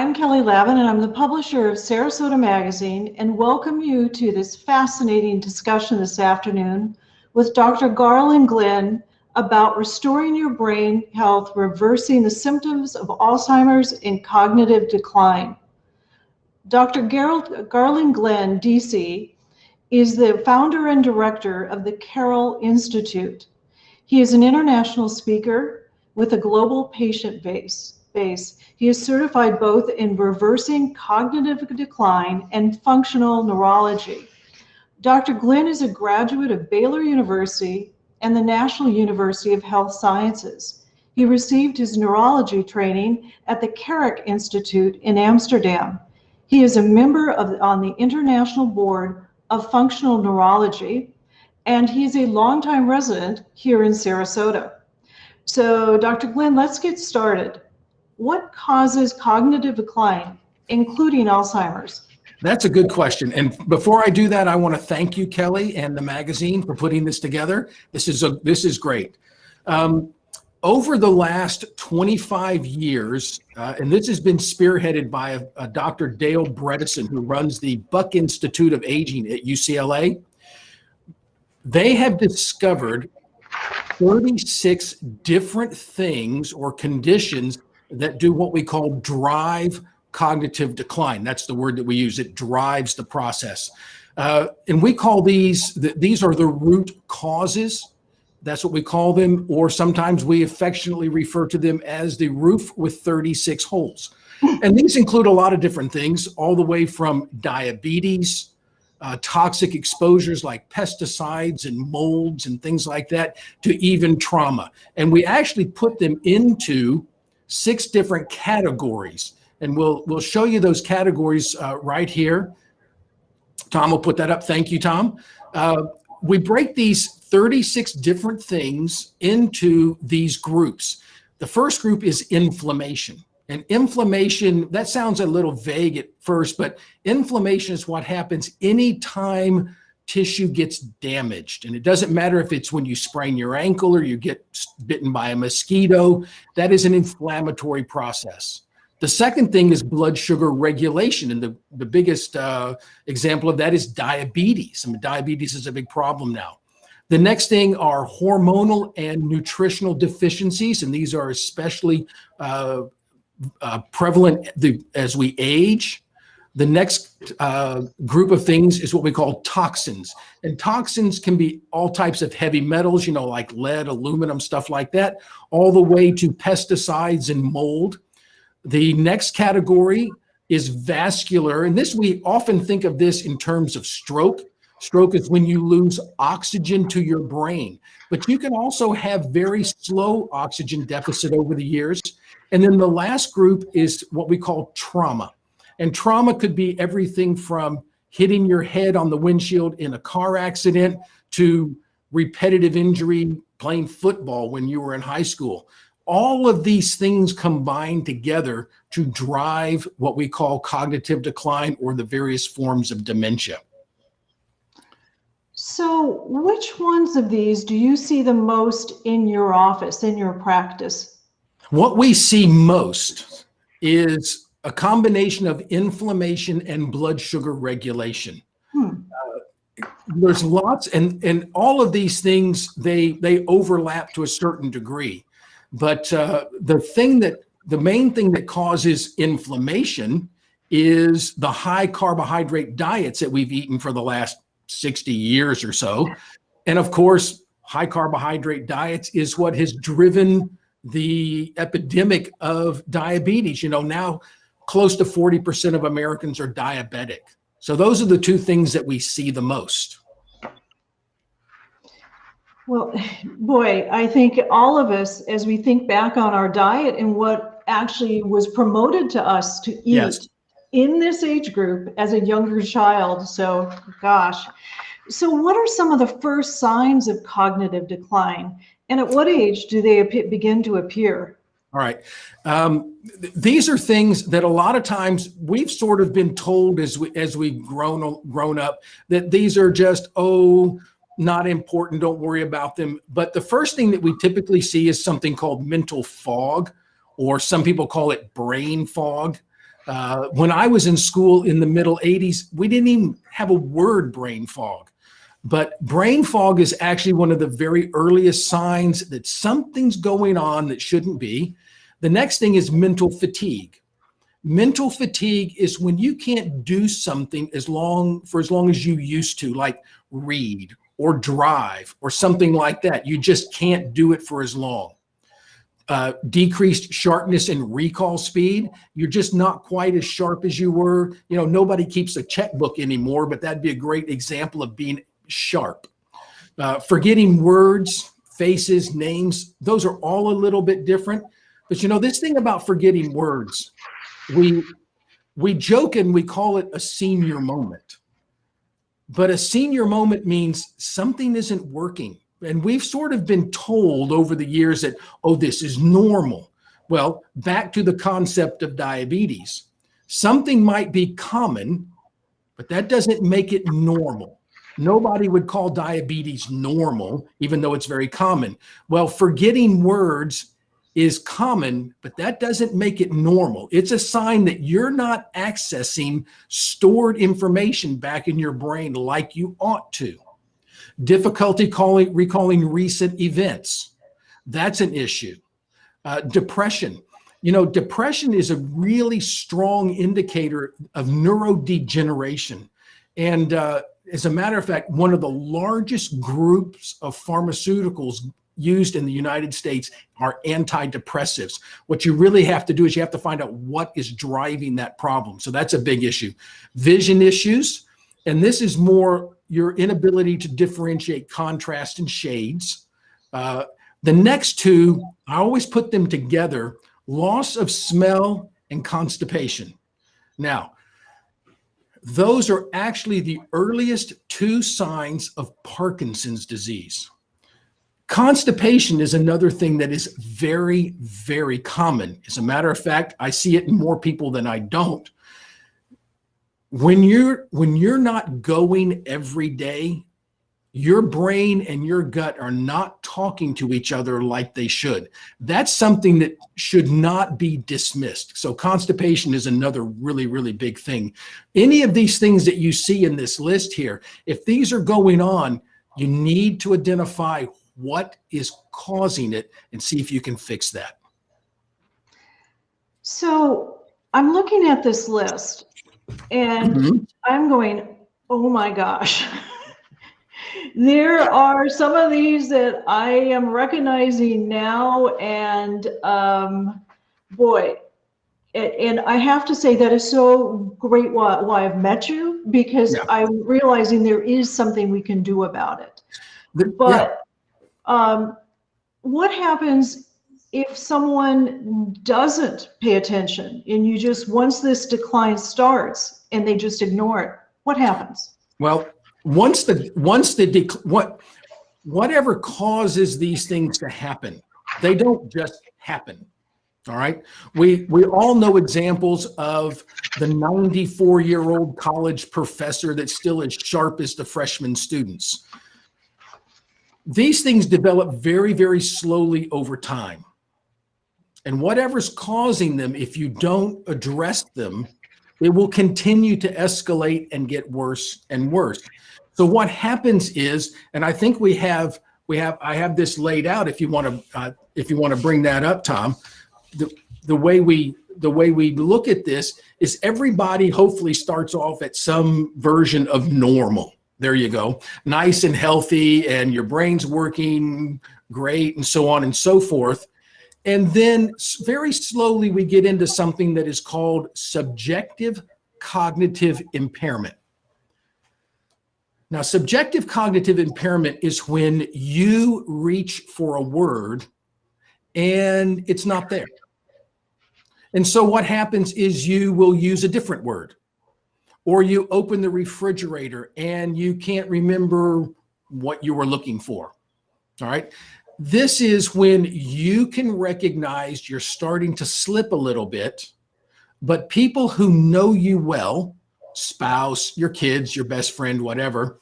I'm Kelley Lavin, and I'm the publisher of Sarasota Magazine, and welcome you to this fascinating discussion this afternoon with Dr. Garland Glenn about restoring your brain health, reversing the symptoms of Alzheimer's and cognitive decline. Dr. Garland Glenn, DC, is the founder and director of the Carroll Institute. He is an international speaker with a global patient base. He is certified both in reversing cognitive decline and functional neurology. Dr. Glenn is a graduate of Baylor University and the National University of Health Sciences. He received his neurology training at the Carroll Institute in Amsterdam. He is a member on the International Board of Functional Neurology, and he's a longtime resident here in Sarasota. So, Dr. Glenn, let's get started. What causes cognitive decline, including Alzheimer's? That's a good question. And before I do that, I want to thank you, Kelley, and the magazine for putting this together. This is great. Over the last 25 years, and this has been spearheaded by a Dr. Dale Bredesen, who runs the Buck Institute of Aging at UCLA, they have discovered 36 different things or conditions that do what we call drive cognitive decline. That's the word that we use. It drives the process. And we call these are the root causes. That's what we call them, or sometimes we affectionately refer to them as the roof with 36 holes. And these include a lot of different things, all the way from diabetes, toxic exposures like pesticides and molds and things like that, to even trauma. And we actually put them into 6 different categories. And we'll show you those categories right here. Tom will put that up. Thank you, Tom. We break these 36 different things into these groups. The first group is inflammation. And inflammation, that sounds a little vague at first, but inflammation is what happens anytime tissue gets damaged. And it doesn't matter if it's when you sprain your ankle or you get bitten by a mosquito. That is an inflammatory process. The second thing is blood sugar regulation. And the biggest example of that is diabetes. I mean, diabetes is a big problem now. The next thing are hormonal and nutritional deficiencies. And these are especially prevalent as we age. The next group of things is what we call toxins. And toxins can be all types of heavy metals, like lead, aluminum, stuff like that, all the way to pesticides and mold. The next category is vascular. And this, we often think of this in terms of stroke. Stroke is when you lose oxygen to your brain. But you can also have very slow oxygen deficit over the years. And then the last group is what we call trauma. And trauma could be everything from hitting your head on the windshield in a car accident to repetitive injury playing football when you were in high school. All of these things combine together to drive what we call cognitive decline or the various forms of dementia. So which ones of these do you see the most in your office, in your practice? What we see most is a combination of inflammation and blood sugar regulation. There's lots, and all of these things, they overlap to a certain degree. But the main thing that causes inflammation is the high carbohydrate diets that we've eaten for the last 60 years or so. And of course, high carbohydrate diets is what has driven the epidemic of diabetes. Now close to 40% of Americans are diabetic. So those are the 2 things that we see the most. Well, boy, I think all of us, as we think back on our diet and what actually was promoted to us to eat, yes, in this age group as a younger child. So, gosh. So what are some of the first signs of cognitive decline? And at what age do they begin to appear? All right. These are things that a lot of times we've sort of been told as we've grown up that these are just, not important, don't worry about them. But the first thing that we typically see is something called mental fog, or some people call it brain fog. When I was in school in the middle 80s, we didn't even have a word brain fog. But brain fog is actually one of the very earliest signs that something's going on that shouldn't be. The next thing is mental fatigue. Mental fatigue is when you can't do something for as long as you used to, like read or drive or something like that. You just can't do it for as long. Decreased sharpness and recall speed. You're just not quite as sharp as you were. Nobody keeps a checkbook anymore, but that'd be a great example of being sharp. Forgetting words, faces, names, those are all a little bit different. But this thing about forgetting words, we joke and we call it a senior moment. But a senior moment means something isn't working. And we've sort of been told over the years that, oh, this is normal. Well, back to the concept of diabetes. Something might be common, but that doesn't make it normal. Nobody would call diabetes normal, even though it's very common. Well, forgetting words is common, but that doesn't make it normal. It's a sign that you're not accessing stored information back in your brain like you ought to. Difficulty recalling recent events. That's an issue. Depression. Depression is a really strong indicator of neurodegeneration. And as a matter of fact, one of the largest groups of pharmaceuticals used in the United States are antidepressives. What you really have to do is you have to find out what is driving that problem. So that's a big issue. Vision issues, and this is more your inability to differentiate contrast and shades. The next two, I always put them together, loss of smell and constipation. Now, those are actually the earliest two signs of Parkinson's disease. Constipation is another thing that is very, very common. As a matter of fact, I see it in more people than I don't. When you're not going every day, your brain and your gut are not talking to each other like they should. That's something that should not be dismissed. So constipation is another really, really big thing. Any of these things that you see in this list here, if these are going on, you need to identify what is causing it and see if you can fix that. So I'm looking at this list and I'm going, oh my gosh. There are some of these that I am recognizing now, and boy, and I have to say that is so great why I've met you, because I'm realizing there is something we can do about it. But what happens if someone doesn't pay attention and you just, once this decline starts and they just ignore it, what happens? Well, whatever causes these things to happen, they don't just happen. All right. We all know examples of the 94-year-old college professor that's still as sharp as the freshman students. These things develop very, very slowly over time. And whatever's causing them, if you don't address them, it will continue to escalate and get worse and worse. So what happens is, and I think I have this laid out. If you want to bring that up, Tom, the way we look at this is everybody hopefully starts off at some version of normal. There you go, nice and healthy, and your brain's working great, and so on and so forth. And then very slowly we get into something that is called subjective cognitive impairment. Now, subjective cognitive impairment is when you reach for a word and it's not there. And so what happens is you will use a different word, or you open the refrigerator and you can't remember what you were looking for. All right. This is when you can recognize you're starting to slip a little bit, but people who know you well, spouse, your kids, your best friend, whatever,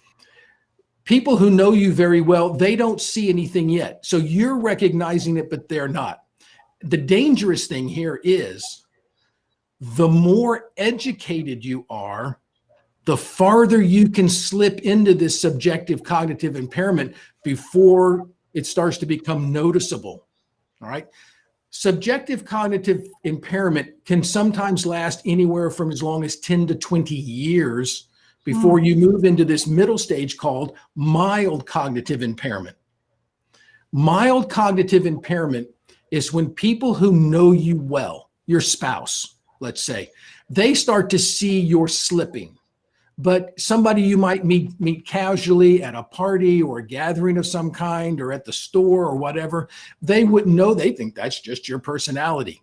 people who know you very well, they don't see anything yet. So you're recognizing it, but they're not. The dangerous thing here is the more educated you are, the farther you can slip into this subjective cognitive impairment before it starts to become noticeable. All right. Subjective cognitive impairment can sometimes last anywhere from as long as 10 to 20 years before you move into this middle stage called mild cognitive impairment. Mild cognitive impairment is when people who know you well, your spouse, let's say, they start to see you're slipping. But somebody you might meet casually at a party or a gathering of some kind or at the store or whatever, they wouldn't know. They think that's just your personality.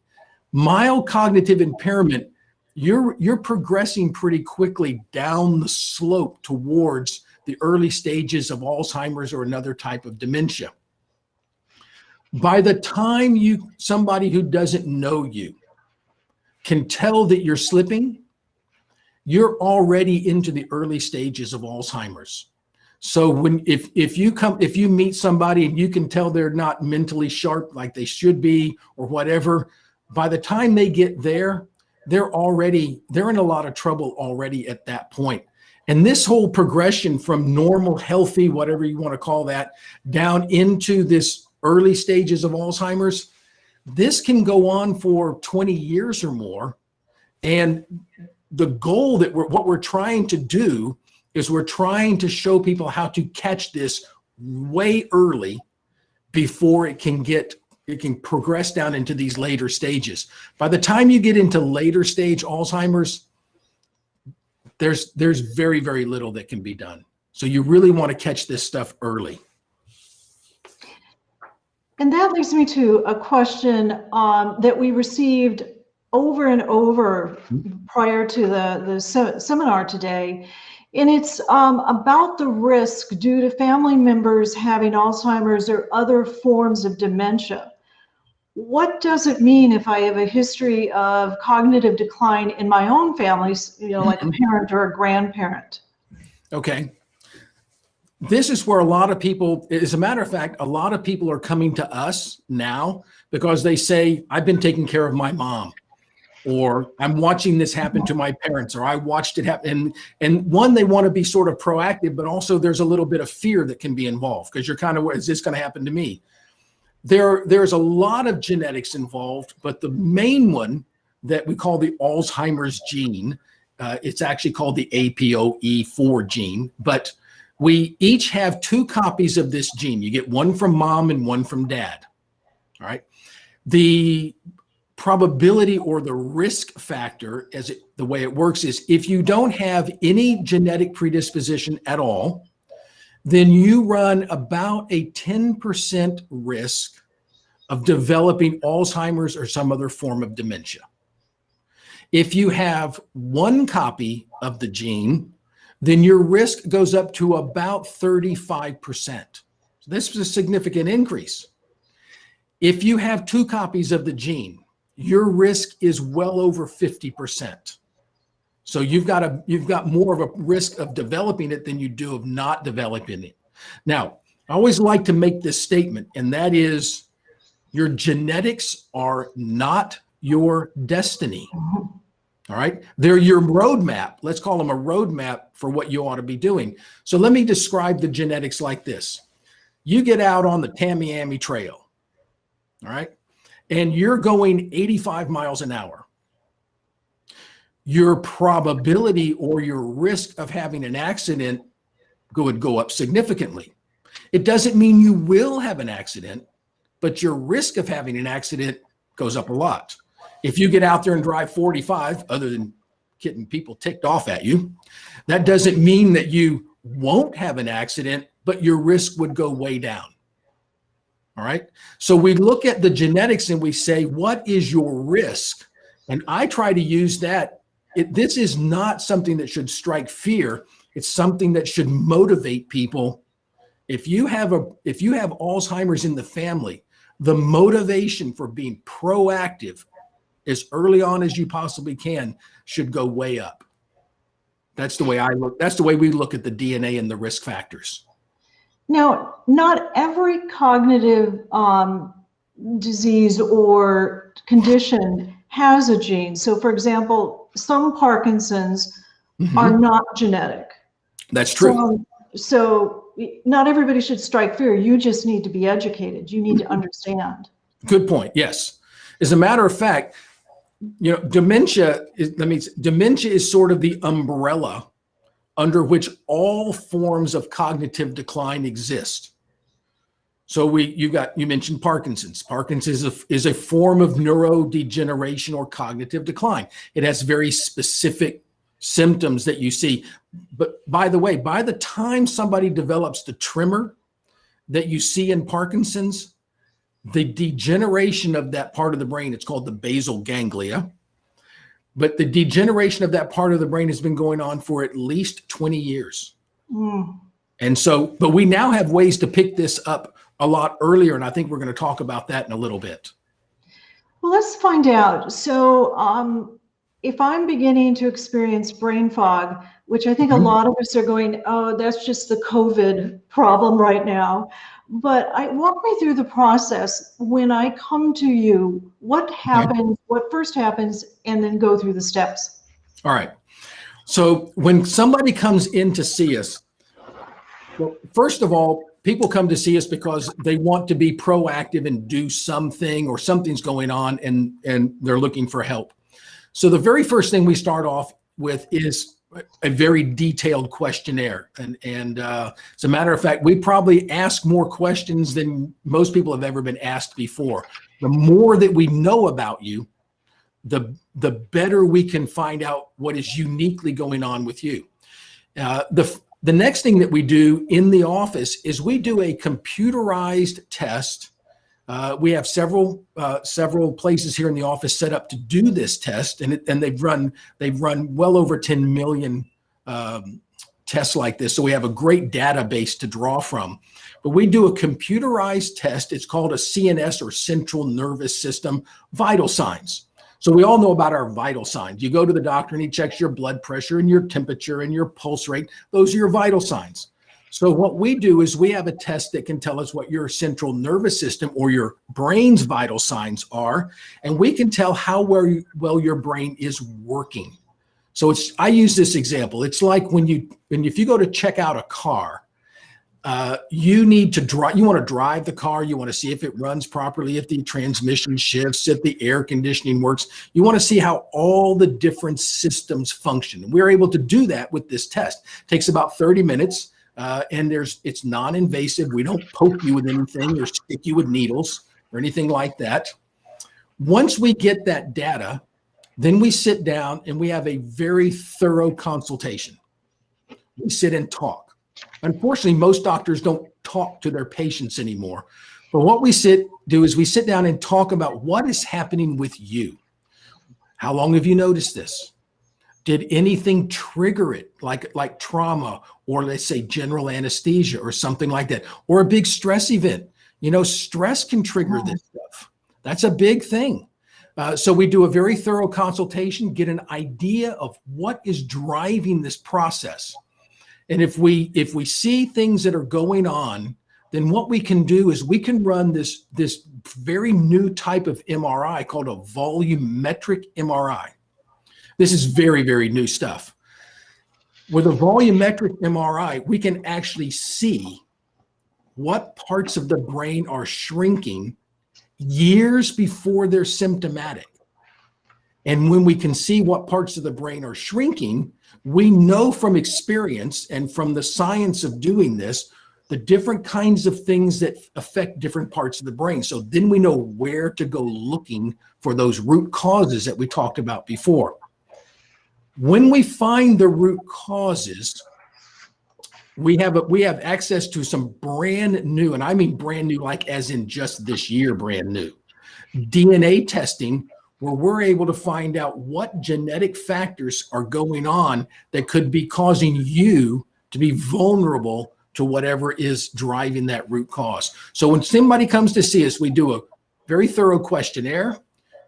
Mild cognitive impairment, you're progressing pretty quickly down the slope towards the early stages of Alzheimer's or another type of dementia. By the time somebody who doesn't know you can tell that you're slipping, you're already into the early stages of Alzheimer's. So if you meet somebody and you can tell they're not mentally sharp like they should be or whatever, by the time they get there, they're in a lot of trouble already at that point. And this whole progression from normal, healthy, whatever you want to call that, down into this early stages of Alzheimer's, this can go on for 20 years or more. And the goal what we're trying to do is we're trying to show people how to catch this way early before it can progress down into these later stages. By the time you get into later stage Alzheimer's, there's very, very little that can be done. So you really want to catch this stuff early. And that leads me to a question that we received over and over prior to the seminar today. And it's about the risk due to family members having Alzheimer's or other forms of dementia. What does it mean if I have a history of cognitive decline in my own family, like a parent or a grandparent? Okay. This is where a lot of people, as a matter of fact, a lot of people are coming to us now because they say, I've been taking care of my mom, or I'm watching this happen to my parents, or I watched it happen. And one, they want to be sort of proactive, but also there's a little bit of fear that can be involved because you're kind of, is this going to happen to me? There's a lot of genetics involved, but the main one that we call the Alzheimer's gene, it's actually called the APOE4 gene, but we each have 2 copies of this gene. You get one from mom and one from dad. All right. The probability or the risk factor, the way it works is if you don't have any genetic predisposition at all, then you run about a 10% risk of developing Alzheimer's or some other form of dementia. If you have 1 copy of the gene, then your risk goes up to about 35%. So this is a significant increase. If you have 2 copies of the gene, your risk is well over 50%. So you've got more of a risk of developing it than you do of not developing it. Now, I always like to make this statement, and that is your genetics are not your destiny. All right. They're your roadmap. Let's call them a roadmap for what you ought to be doing. So let me describe the genetics like this. You get out on the Tamiami Trail. All right. And you're going 85 miles an hour. Your probability or your risk of having an accident would go up significantly. It doesn't mean you will have an accident, but your risk of having an accident goes up a lot. If you get out there and drive 45, other than getting people ticked off at you, that doesn't mean that you won't have an accident, but your risk would go way down. All right. So we look at the genetics and we say, what is your risk? And I try to use that. This is not something that should strike fear. It's something that should motivate people. If you have Alzheimer's in the family, the motivation for being proactive as early on as you possibly can should go way up. That's the way I look. That's the way we look at the DNA and the risk factors. Now, not every cognitive disease or condition has a gene. So for example, some Parkinson's are not genetic. That's true. So not everybody should strike fear. You just need to be educated. You need to understand. Good point. Yes. As a matter of fact, dementia is sort of the umbrella under which all forms of cognitive decline exist. So you mentioned Parkinson's. Parkinson's is a form of neurodegeneration or cognitive decline. It has very specific symptoms that you see. But by the way, by the time somebody develops the tremor that you see in Parkinson's, the degeneration of that part of the brain, it's called the basal ganglia. But the degeneration of that part of the brain has been going on for at least 20 years. And so, but we now have ways to pick this up a lot earlier. And I think we're going to talk about that in a little bit. Well, let's find out. So if I'm beginning to experience brain fog, which I think a lot of us are going, oh, that's just the COVID problem right now. But walk me through the process. When I come to you, what happens, what first happens, and then go through the steps. All right. So when somebody comes in to see us, well, first of all, people come to see us because they want to be proactive and do something, or something's going on and they're looking for help. So the very first thing we start off with is a very detailed questionnaire. And as a matter of fact, we probably ask more questions than most people have ever been asked before. The more that we know about you, the better we can find out what is uniquely going on with you. The next thing that we do in the office is we do a computerized test. We have several places here in the office set up to do this test, and they've run well over 10 million tests like this. So we have a great database to draw from. But we do a computerized test. It's called a CNS, or central nervous system vital signs. So we all know about our vital signs. You go to the doctor and he checks your blood pressure and your temperature and your pulse rate. Those are your vital signs. So what we do is we have a test that can tell us what your central nervous system or your brain's vital signs are, and we can tell how well your brain is working. So I use this example. It's like if you go to check out a car, you need to drive. You want to drive the car. You want to see if it runs properly, if the transmission shifts, if the air conditioning works. You want to see how all the different systems function. We're able to do that with this test. It takes about 30 minutes. And it's non-invasive. We don't poke you with anything or stick you with needles or anything like that. Once we get that data, then we sit down and we have a very thorough consultation. We sit and talk. Unfortunately, most doctors don't talk to their patients anymore. But what we do is we sit down and talk about what is happening with you. How long have you noticed this? Did anything trigger it, like trauma, or let's say general anesthesia or something like that, or a big stress event? Stress can trigger this stuff. That's a big thing. So we do a very thorough consultation, get an idea of what is driving this process. And if we see things that are going on, then what we can do is we can run this very new type of MRI called a volumetric MRI. This is very, very new stuff. With a volumetric MRI, we can actually see what parts of the brain are shrinking years before they're symptomatic. And when we can see what parts of the brain are shrinking, we know from experience and from the science of doing this, the different kinds of things that affect different parts of the brain. So then we know where to go looking for those root causes that we talked about before. When we find the root causes, we have access to some brand new, and I mean brand new, like as in just this year, brand new DNA testing, where we're able to find out what genetic factors are going on that could be causing you to be vulnerable to whatever is driving that root cause. So when somebody comes to see us, we do a very thorough questionnaire.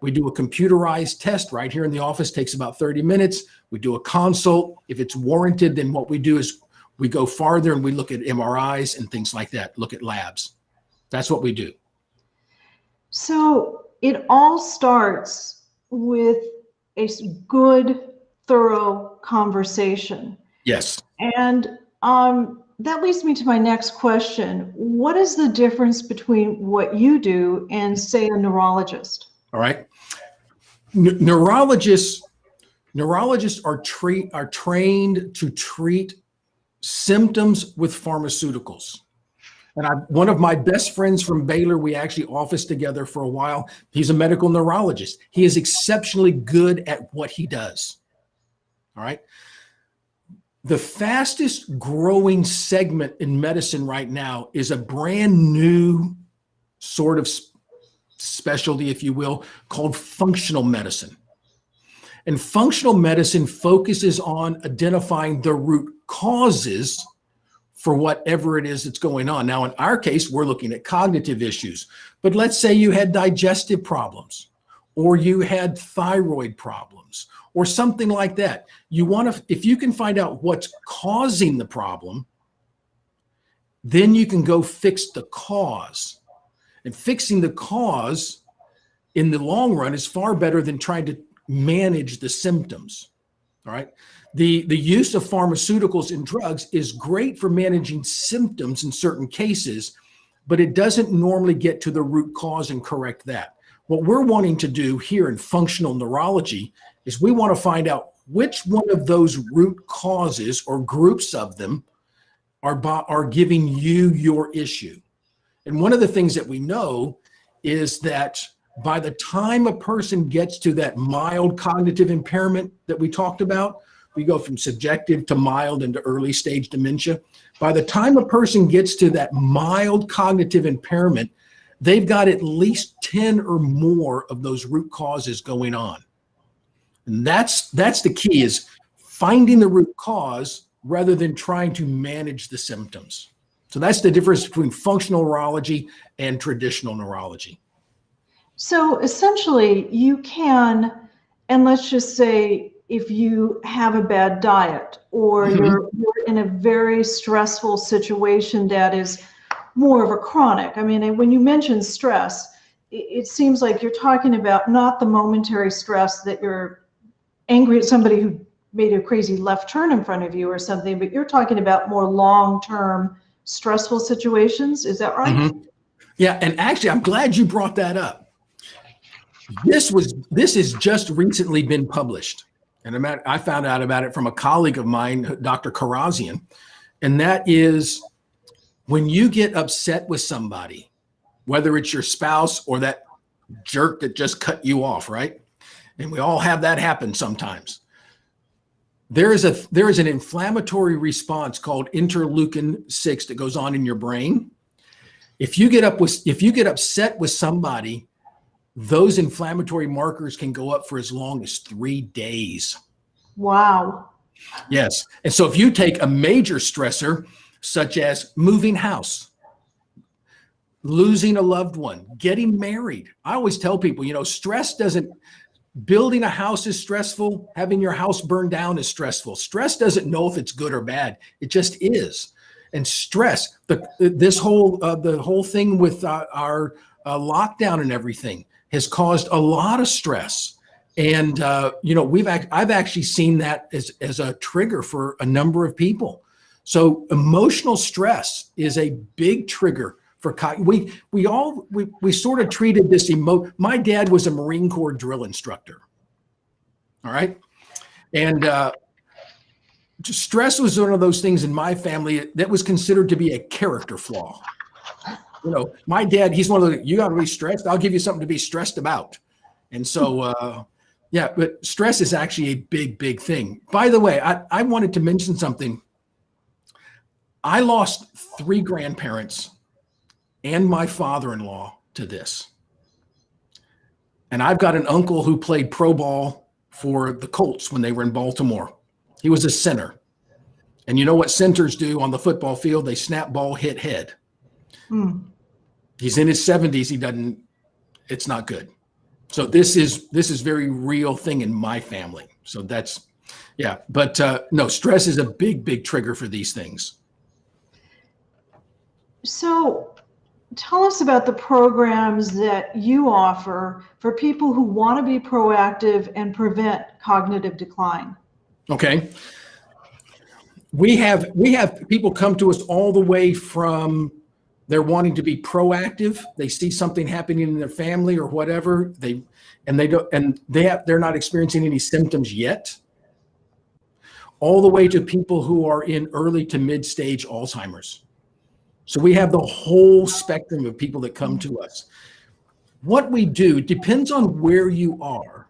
We do a computerized test right here in the office, takes about 30 minutes. We do a consult. If it's warranted, then what we do is we go farther and we look at MRIs and things like that, look at labs. That's what we do. So it all starts with a good, thorough conversation. Yes. And that leads me to my next question. What is the difference between what you do and, say, a neurologist? All right. Neurologists are trained to treat symptoms with pharmaceuticals. And one of my best friends from Baylor, we actually officed together for a while. He's a medical neurologist. He is exceptionally good at what he does. All right. The fastest growing segment in medicine right now is a brand new sort of specialty, if you will, called functional medicine. And functional medicine focuses on identifying the root causes for whatever it is that's going on. Now, in our case, we're looking at cognitive issues, but let's say you had digestive problems, or you had thyroid problems, or something like that. You want to, if you can find out what's causing the problem, then you can go fix the cause. And fixing the cause in the long run is far better than trying to manage the symptoms. All right. The use of pharmaceuticals and drugs is great for managing symptoms in certain cases, but it doesn't normally get to the root cause and correct that. What we're wanting to do here in functional neurology is we want to find out which one of those root causes or groups of them are giving you your issue. And one of the things that we know is that by the time a person gets to that mild cognitive impairment that we talked about, we go from subjective to mild into early stage dementia. By the time a person gets to that mild cognitive impairment, they've got at least 10 or more of those root causes going on. And that's the key, is finding the root cause rather than trying to manage the symptoms. So that's the difference between functional neurology and traditional neurology. So essentially you can, and let's just say if you have a bad diet, or you're in a very stressful situation that is more of a chronic. I mean, when you mention stress, it seems like you're talking about not the momentary stress that you're angry at somebody who made a crazy left turn in front of you or something, but you're talking about more long-term stressful situations. Is that right? Yeah, and actually, I'm glad you brought that up. This has just recently been published, and I found out about it from a colleague of mine, Dr. Karazian, and that is when you get upset with somebody, whether it's your spouse or that jerk that just cut you off, right? And we all have that happen sometimes. There is an inflammatory response called interleukin-6 that goes on in your brain. If you get upset with somebody, those inflammatory markers can go up for as long as 3 days. Wow. Yes. And so if you take a major stressor, such as moving house, losing a loved one, getting married. I always tell people, building a house is stressful. Having your house burned down is stressful. Stress doesn't know if it's good or bad. It just is. And stress, the whole thing with our lockdown and everything has caused a lot of stress. And I've actually seen that as a trigger for a number of people. So emotional stress is a big trigger for we sort of treated this my dad was a Marine Corps drill instructor. All right. And stress was one of those things in my family that was considered to be a character flaw. My dad, he's one of the, you got to be stressed. I'll give you something to be stressed about. And so, yeah, but stress is actually a big, big thing. By the way, I wanted to mention something. I lost 3 grandparents and my father-in-law to this. And I've got an uncle who played pro ball for the Colts when they were in Baltimore. He was a center. And you know what centers do on the football field? They snap ball, hit head. He's in his 70s. It's not good. So this is very real thing in my family. So that's, yeah. But no, stress is a big, big trigger for these things. So tell us about the programs that you offer for people who want to be proactive and prevent cognitive decline. Okay. We have people come to us all the way from they're wanting to be proactive. They see something happening in their family or whatever. They're not experiencing any symptoms yet, all the way to people who are in early to mid-stage Alzheimer's. So we have the whole spectrum of people that come to us. What we do depends on where you are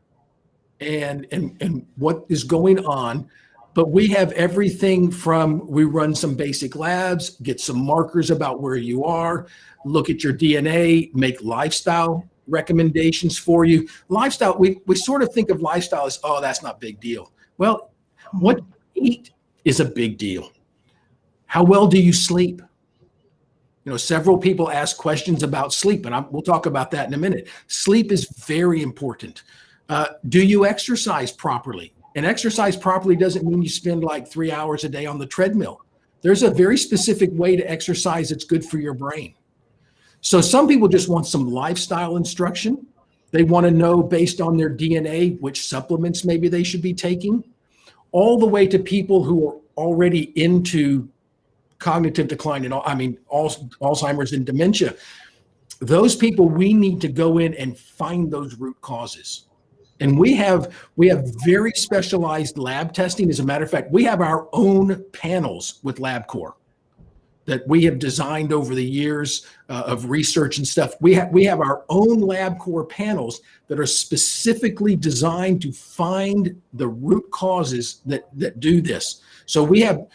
and what is going on. But we have everything from, we run some basic labs, get some markers about where you are, look at your DNA, make lifestyle recommendations for you. Lifestyle, we sort of think of lifestyle as, oh, that's not a big deal. Well, what you eat is a big deal. How well do you sleep? You know, several people ask questions about sleep, and we'll talk about that in a minute. Sleep is very important. Do you exercise properly? And exercise properly doesn't mean you spend like 3 hours a day on the treadmill. There's a very specific way to exercise that's good for your brain. So some people just want some lifestyle instruction. They want to know based on their DNA which supplements maybe they should be taking, all the way to people who are already into cognitive decline and Alzheimer's and dementia. Those people, we need to go in and find those root causes. And we have very specialized lab testing. As a matter of fact, we have our own panels with LabCorp that we have designed over the years of research and stuff. We have our own LabCorp panels that are specifically designed to find the root causes that do this. So we have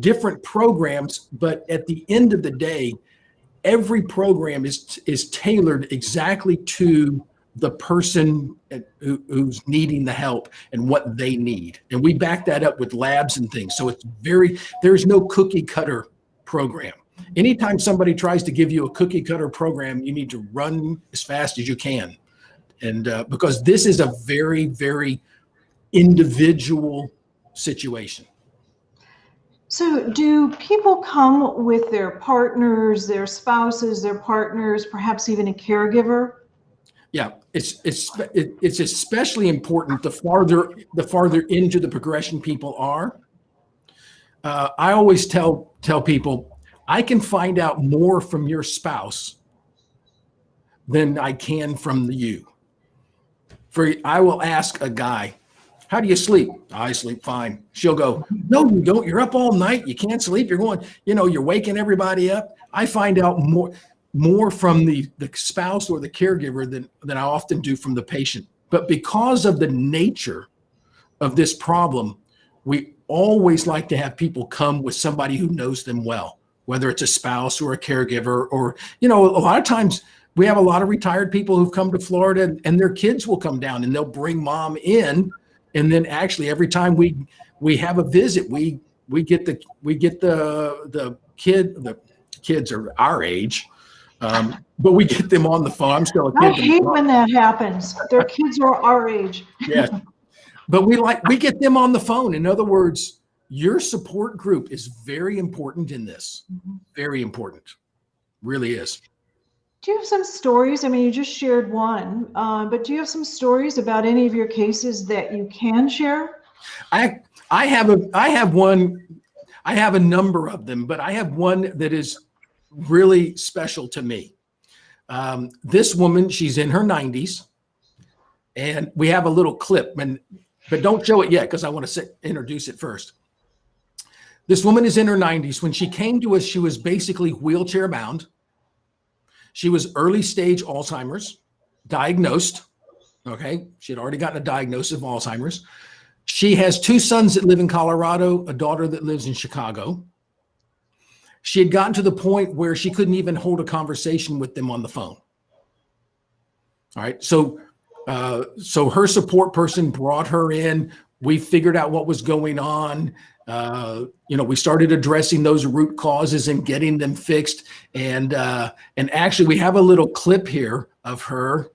different programs, but at the end of the day, every program is tailored exactly to the person who's needing the help and what they need. And we back that up with labs and things. So there's no cookie cutter program. Anytime somebody tries to give you a cookie cutter program, you need to run as fast as you can. And because this is a very, very individual situation. So do people come with their partners, their spouses, their partners, perhaps even a caregiver? Yeah, it's especially important the farther into the progression people are. I always tell people, I can find out more from your spouse than I can from you. I will ask a guy, how do you sleep? I sleep fine. She'll go, no, you don't. You're up all night. You can't sleep. You're going, you're waking everybody up. I find out more from the spouse or the caregiver than I often do from the patient. But because of the nature of this problem, we always like to have people come with somebody who knows them well, whether it's a spouse or a caregiver, or, a lot of times we have a lot of retired people who've come to Florida and their kids will come down and they'll bring mom in. And then actually every time we have a visit, we get the kids are our age. But we get them on the phone. I'm still a kid. I hate when that happens. Their kids are our age. Yes. But we get them on the phone. In other words, your support group is very important in this. Very important. Really is. Do you have some stories? I mean, you just shared one, but do you have some stories about any of your cases that you can share? I have one. I have a number of them, but I have one that is really special to me. This woman, she's in her 90s, and we have a little clip, but don't show it yet because I want to introduce it first. This woman is in her 90s. When she came to us, she was basically wheelchair bound. She was early stage Alzheimer's, diagnosed. Okay, she had already gotten a diagnosis of Alzheimer's. She has 2 sons that live in Colorado, a daughter that lives in Chicago. She had gotten to the point where she couldn't even hold a conversation with them on the phone. All right. So her support person brought her in. We figured out what was going on. We started addressing those root causes and getting them fixed. And actually we have a little clip here of her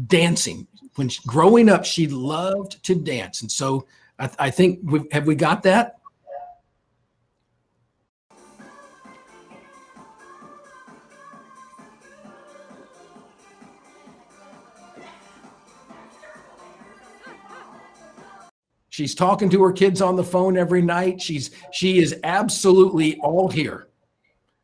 dancing. When growing up, she loved to dance. And so I think, have we got that? She's talking to her kids on the phone every night. She is absolutely all here.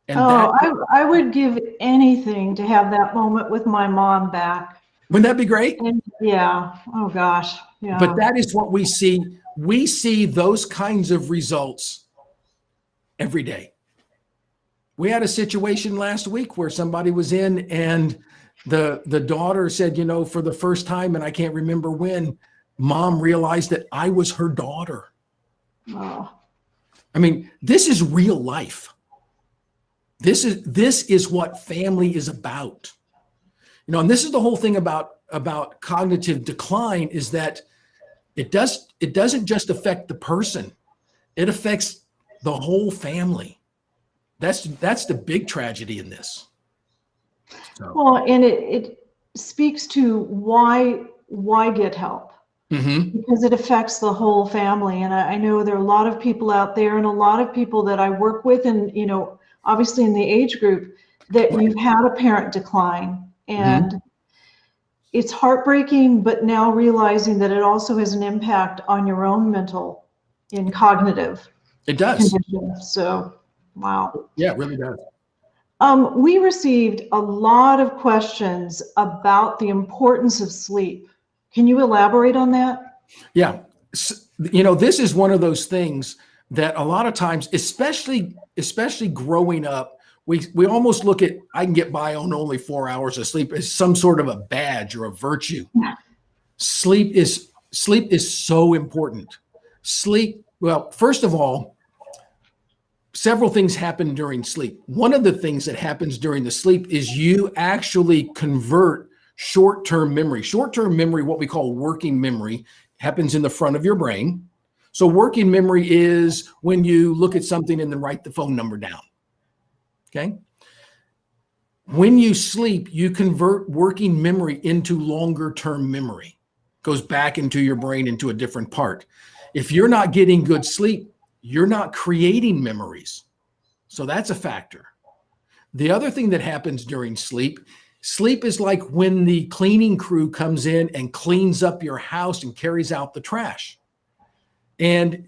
And I would give anything to have that moment with my mom back. Wouldn't that be great? And yeah. Oh gosh. Yeah. But that is what we see. We see those kinds of results every day. We had a situation last week where somebody was in and the daughter said, you know, for the first time, and I can't remember when, mom realized that I was her daughter. Oh. I mean, this is real life. This is what family is about. You know, and this is the whole thing about cognitive decline, is that it doesn't just affect the person. It affects the whole family. That's the big tragedy in this. So. Well, and it speaks to why get help. Mm-hmm. Because it affects the whole family. And I know there are a lot of people out there, and a lot of people that I work with, and, you know, obviously in the age group, that you've had a parent decline, and mm-hmm. It's heartbreaking, but now realizing that it also has an impact on your own mental and cognitive. It does. Conditions. So, wow. Yeah, it really does. We received a lot of questions about the importance of sleep. Can you elaborate on that? Yeah. You know, this is one of those things that a lot of times, especially growing up, we almost look at, I can get by on only 4 hours of sleep as some sort of a badge or a virtue. Yeah. Sleep is so important. Sleep, well, first of all, several things happen during sleep. One of the things that happens during the sleep is you actually convert short-term memory. Short-term memory, what we call working memory, happens in the front of your brain. So working memory is when you look at something and then write the phone number down. Okay. When you sleep, you convert working memory into longer-term memory. Goes back into your brain into a different part. If you're not getting good sleep, you're not creating memories. So that's a factor. The other thing that happens during sleep is like when the cleaning crew comes in and cleans up your house and carries out the trash. And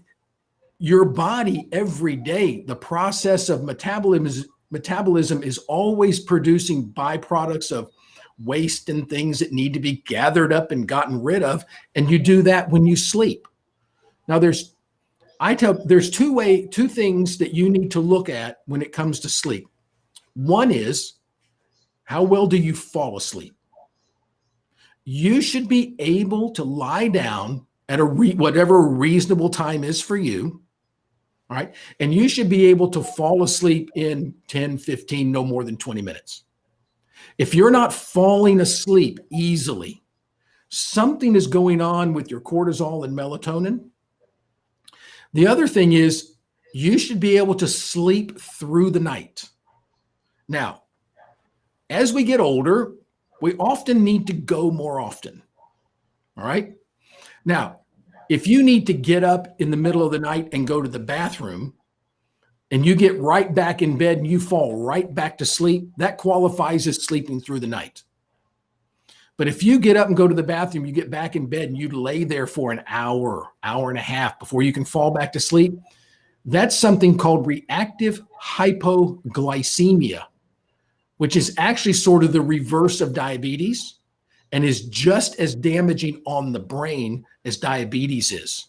your body every day, the process of metabolism is always producing byproducts of waste and things that need to be gathered up and gotten rid of. And you do that when you sleep. Now there's two things that you need to look at when it comes to sleep. One is, how well do you fall asleep? You should be able to lie down at whatever reasonable time is for you. All right. And you should be able to fall asleep in 10, 15, no more than 20 minutes. If you're not falling asleep easily, something is going on with your cortisol and melatonin. The other thing is you should be able to sleep through the night. Now, as we get older, we often need to go more often. All right. Now, if you need to get up in the middle of the night and go to the bathroom and you get right back in bed and you fall right back to sleep, that qualifies as sleeping through the night. But if you get up and go to the bathroom, you get back in bed and you lay there for an hour and a half before you can fall back to sleep, that's something called reactive hypoglycemia, which is actually sort of the reverse of diabetes and is just as damaging on the brain as diabetes is.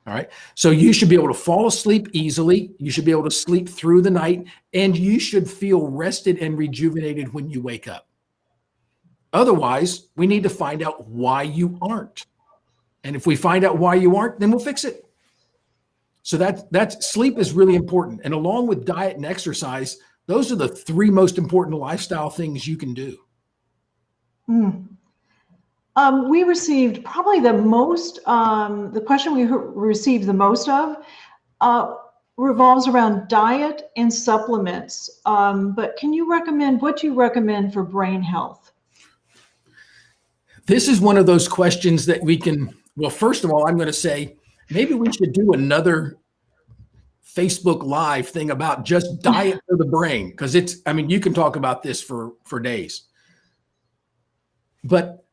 All right. So you should be able to fall asleep easily. You should be able to sleep through the night, and you should feel rested and rejuvenated when you wake up. Otherwise, we need to find out why you aren't. And if we find out why you aren't, then we'll fix it. So that's sleep is really important. And along with diet and exercise, those are the three most important lifestyle things you can do. We received probably the question we received the most of revolves around diet and supplements. But what do you recommend for brain health? This is one of those questions that we can, well, first of all, I'm going to say, maybe we should do another Facebook Live thing about just diet for the brain. Because you can talk about this for days. But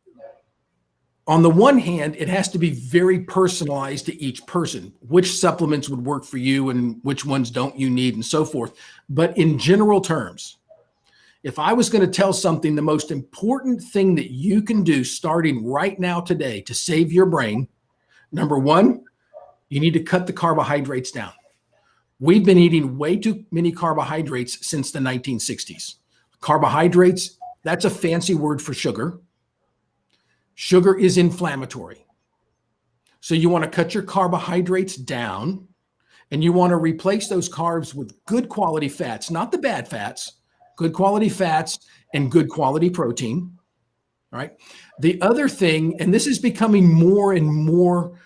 On the one hand, it has to be very personalized to each person, which supplements would work for you and which ones don't you need and so forth. But in general terms, if I was going to tell something, the most important thing that you can do starting right now today to save your brain, number one, you need to cut the carbohydrates down. We've been eating way too many carbohydrates since the 1960s. Carbohydrates, that's a fancy word for sugar. Sugar is inflammatory. So you want to cut your carbohydrates down, and you want to replace those carbs with good quality fats, not the bad fats, good quality fats and good quality protein. All right. The other thing, and this is becoming more and more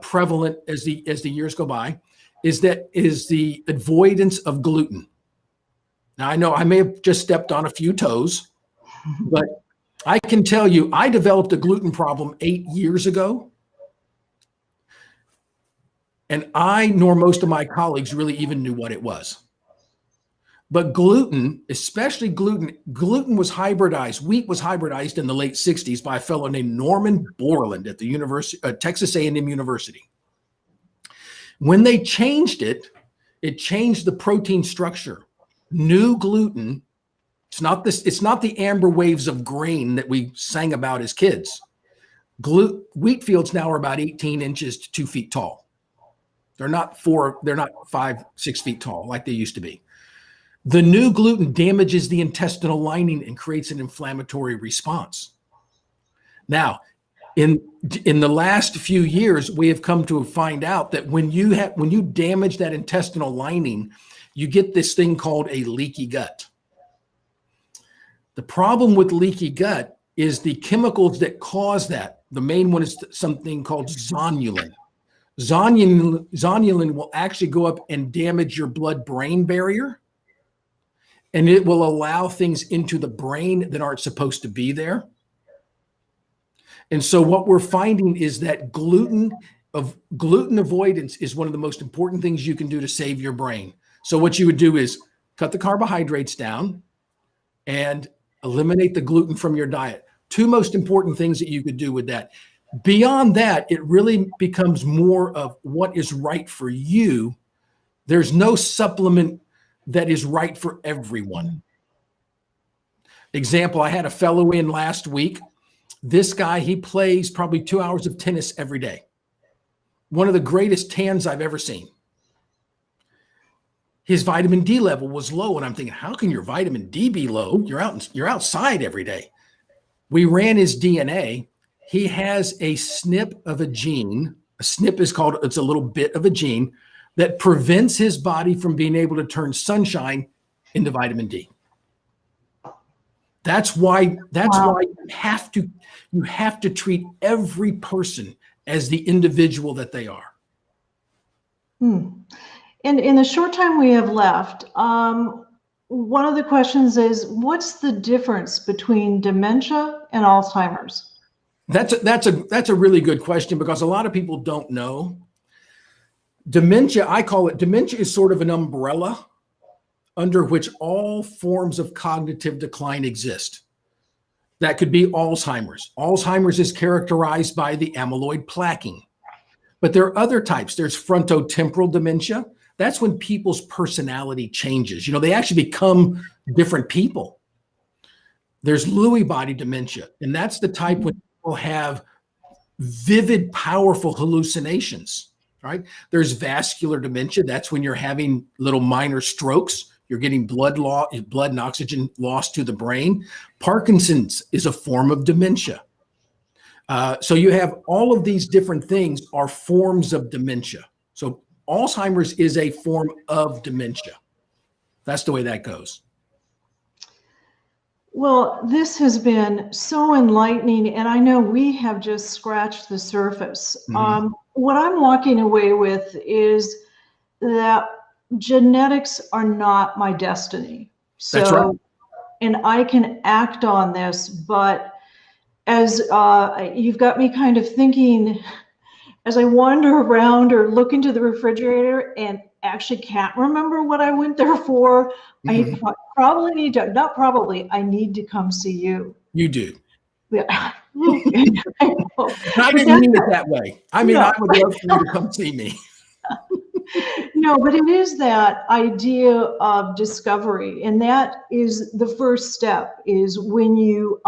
prevalent as the years go by, is the avoidance of gluten. Now, I know I may have just stepped on a few toes, but I can tell you, I developed a gluten problem 8 years ago. And I, nor most of my colleagues, really even knew what it was. But gluten, especially gluten was hybridized. Wheat was hybridized in the late 60s by a fellow named Norman Borland at the Texas A&M University. When they changed it, it changed the protein structure. New gluten, it's not the amber waves of grain that we sang about as kids. Wheat fields now are about 18 inches to 2 feet tall. They're not 5, 6 feet tall like they used to be. The new gluten damages the intestinal lining and creates an inflammatory response. Now, in the last few years, we have come to find out that when you damage that intestinal lining, you get this thing called a leaky gut. The problem with leaky gut is the chemicals that cause that. The main one is something called zonulin. Zonulin will actually go up and damage your blood-brain barrier, and it will allow things into the brain that aren't supposed to be there. And so what we're finding is that gluten avoidance is one of the most important things you can do to save your brain. So what you would do is cut the carbohydrates down and eliminate the gluten from your diet. Two most important things that you could do with that. Beyond that, it really becomes more of what is right for you. There's no supplement that is right for everyone. Example, I had a fellow in last week. This guy, he plays probably 2 hours of tennis every day. One of the greatest tans I've ever seen. His vitamin D level was low, and I'm thinking, how can your vitamin D be low? You're outside every day. We ran his DNA. He has a SNP of a gene. A SNP is called, it's a little bit of a gene that prevents his body from being able to turn sunshine into vitamin D. That's why you have to treat every person as the individual that they are. And in the short time we have left, one of the questions is, what's the difference between dementia and Alzheimer's? That's a really good question, because a lot of people don't know. Dementia, I call it, dementia is sort of an umbrella under which all forms of cognitive decline exist. That could be Alzheimer's. Alzheimer's is characterized by the amyloid plaquing. But there are other types. There's frontotemporal dementia. That's when people's personality changes. They actually become different people. There's Lewy body dementia, and that's the type when people have vivid, powerful hallucinations, right? There's vascular dementia. That's when you're having little minor strokes. You're getting blood and oxygen lost to the brain. Parkinson's is a form of dementia. So you have all of these different things are forms of dementia. So Alzheimer's is a form of dementia. That's the way that goes. Well, this has been so enlightening, and I know we have just scratched the surface. Mm-hmm. What I'm walking away with is that genetics are not my destiny. So, that's right. And I can act on this, but as you've got me kind of thinking, as I wander around or look into the refrigerator and actually can't remember what I went there for, Mm-hmm. I probably need to, not probably, I need to come see you. You do. Yeah. I didn't mean it that way. I mean, I would love for you to come see me. No, but it is that idea of discovery, and that is the first step. Is when you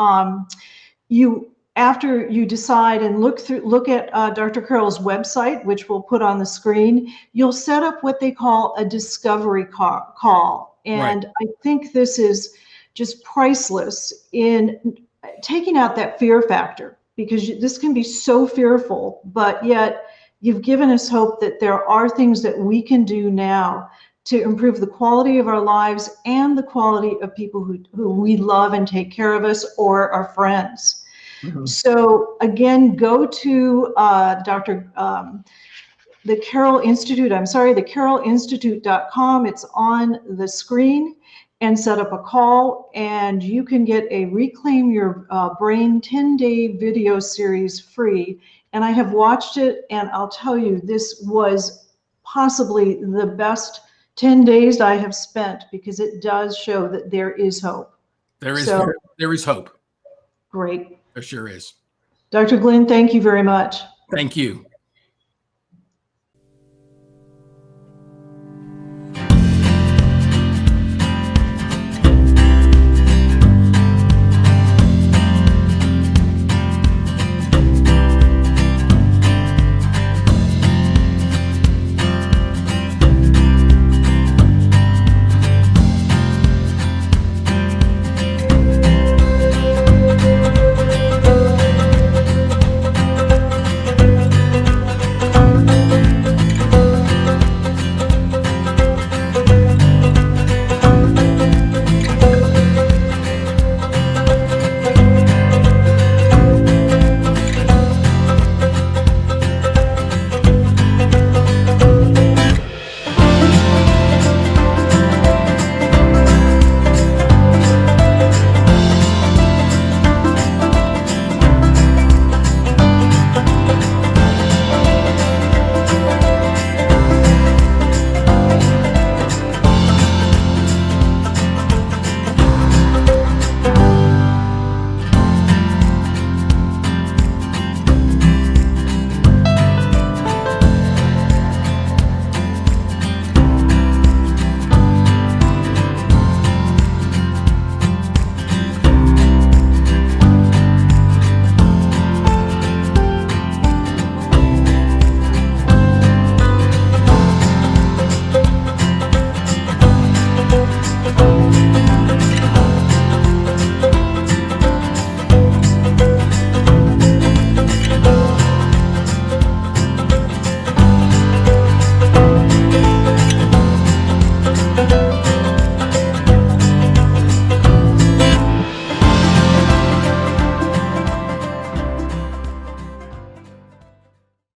after you decide and look at Dr. Carroll's website, which we'll put on the screen, you'll set up what they call a discovery call. And right. I think this is just priceless in taking out that fear factor, because this can be so fearful, but yet you've given us hope that there are things that we can do now to improve the quality of our lives and the quality of people who we love and take care of us, or our friends. Mm-hmm. So again, go to the Carroll Institute, the carrollinstitute.com. It's on the screen, and set up a call, and you can get a Reclaim Your Brain 10-day video series free. And I have watched it, and I'll tell you, this was possibly the best 10 days I have spent, because it does show that there is hope. There is hope. Great. There sure is. Dr. Glenn, thank you very much. Thank you.